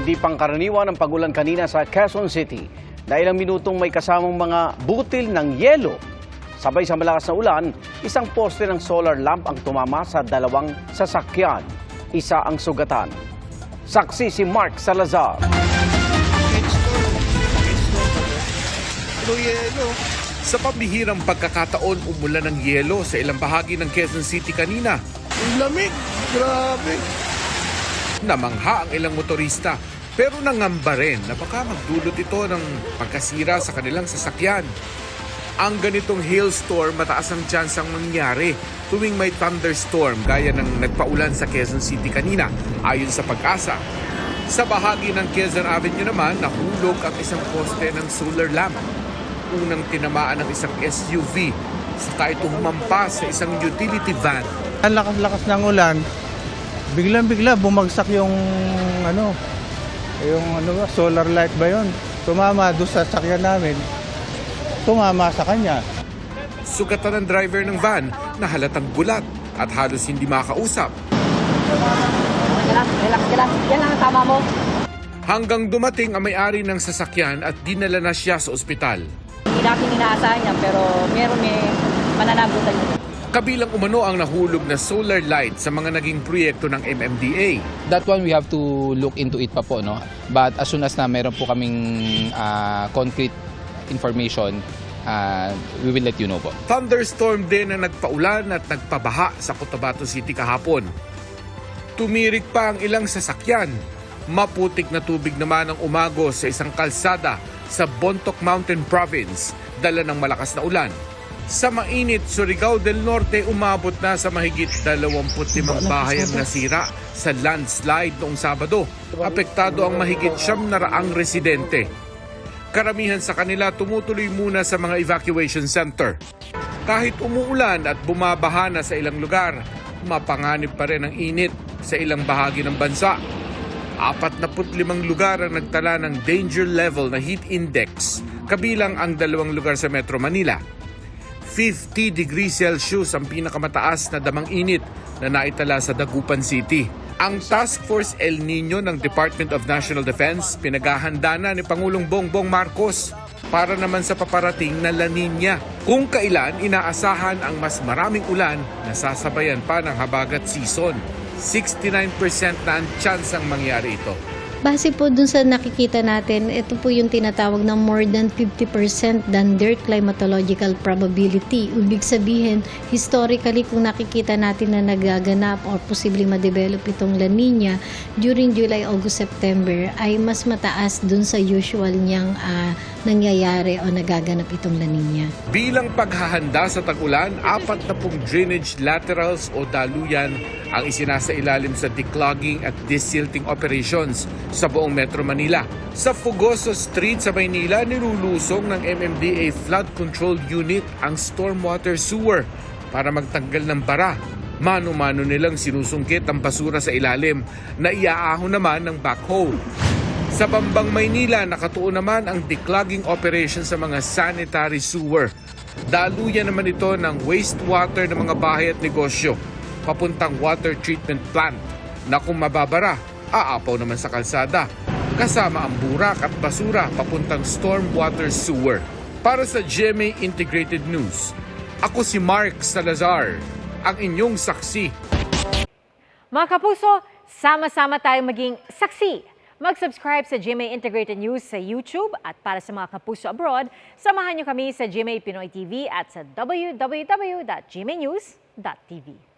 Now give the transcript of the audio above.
Hindi pangkaraniwan ang pagulan kanina sa Quezon City na ilang minutong may kasamang mga butil ng yelo. Sabay sa malakas na ulan, isang poste ng solar lamp ang tumama sa dalawang sasakyan. Isa ang sugatan. Saksi si Mark Salazar. Sa pambihirang pagkakataon, umulan ng yelo sa ilang bahagi ng Quezon City kanina. Ang lamig, grabe. Namangha ang ilang motorista pero nangamba rin na baka magdulot ito ng pagkasira sa kanilang sasakyan. Ang ganitong hailstorm mataas ang tsansang mangyari tuwing may thunderstorm gaya ng nagpaulan sa Quezon City kanina ayon sa Pag-asa. Sa bahagi ng Quezon Avenue naman, nahulog ang isang poste ng solar lamp. Unang tinamaan ng isang SUV saka ito humampas sa isang utility van. Ang lakas-lakas ng ulan, biglang-bigla bumagsak yung solar light ba yun? Tumama doon sa sakyan namin, tumama sa kanya. Sugatan ng driver ng van na halatang gulat at halos hindi makausap. Relax. Yan ang tama mo. Hanggang dumating ang may-ari ng sasakyan at dinala na siya sa ospital. Hindi natin inaasahan yan, pero may mananagutan yun. Kabilang umano ang nahulog na solar light sa mga naging proyekto ng MMDA. That one we have to look into it pa po, no? But as soon as na meron po kaming concrete information, we will let you know po. Thunderstorm din na nagpaulan at nagpabaha sa Cotabato City kahapon. Tumirik pa ang ilang sasakyan. Maputik na tubig naman ang umagos sa isang kalsada sa Bontoc Mountain Province, dala ng malakas na ulan. Sa mainit, Surigao del Norte umabot na sa mahigit 25 bahay ang nasira sa landslide noong Sabado. Apektado ang mahigit 700 residente. Karamihan sa kanila tumutuloy muna sa mga evacuation center. Kahit umuulan at bumabaha na sa ilang lugar, mapanganib pa rin ang init sa ilang bahagi ng bansa. 45 lugar ang nagtala ng danger level na heat index, kabilang ang 2 lugar sa Metro Manila. 50 degrees Celsius ang pinakamataas na damang init na naitala sa Dagupan City. Ang Task Force El Nino ng Department of National Defense pinaghahanda na ni Pangulong Bongbong Marcos para naman sa paparating na La Nina, kung kailan inaasahan ang mas maraming ulan na sasabayan pa ng habagat season. 69% na ang chance ang mangyari ito. Base po dun sa nakikita natin, ito po yung tinatawag na more than 50% than their climatological probability. Ibig sabihin, historically kung nakikita natin na nagaganap or posibleng ma-develop itong La Nina during July, August, September ay mas mataas dun sa usual niyang nangyayari o nagaganap itong La Nina. Bilang paghahanda sa tag-ulan, 40 drainage laterals o daluyan ang isinasailalim sa declogging at desilting operations sa buong Metro Manila. Sa Fugoso Street sa Maynila, nilulusong ng MMDA Flood Control Unit ang stormwater sewer para magtanggal ng bara. Mano-mano nilang sinusungkit ang basura sa ilalim na iaahon naman ng backhoe. Sa Bambang, Maynila, nakatuon naman ang declogging operation sa mga sanitary sewer. Daluyan naman ito ng wastewater ng mga bahay at negosyo, papuntang water treatment plant na kung mababara, aapaw naman sa kalsada. Kasama ang burak at basura papuntang stormwater sewer. Para sa GMA Integrated News, ako si Mark Salazar, ang inyong saksi. Mga kapuso, sama-sama tayong maging saksi. Mag-subscribe sa GMA Integrated News sa YouTube at para sa mga kapuso abroad, samahan niyo kami sa GMA Pinoy TV at sa www.gmanews.tv.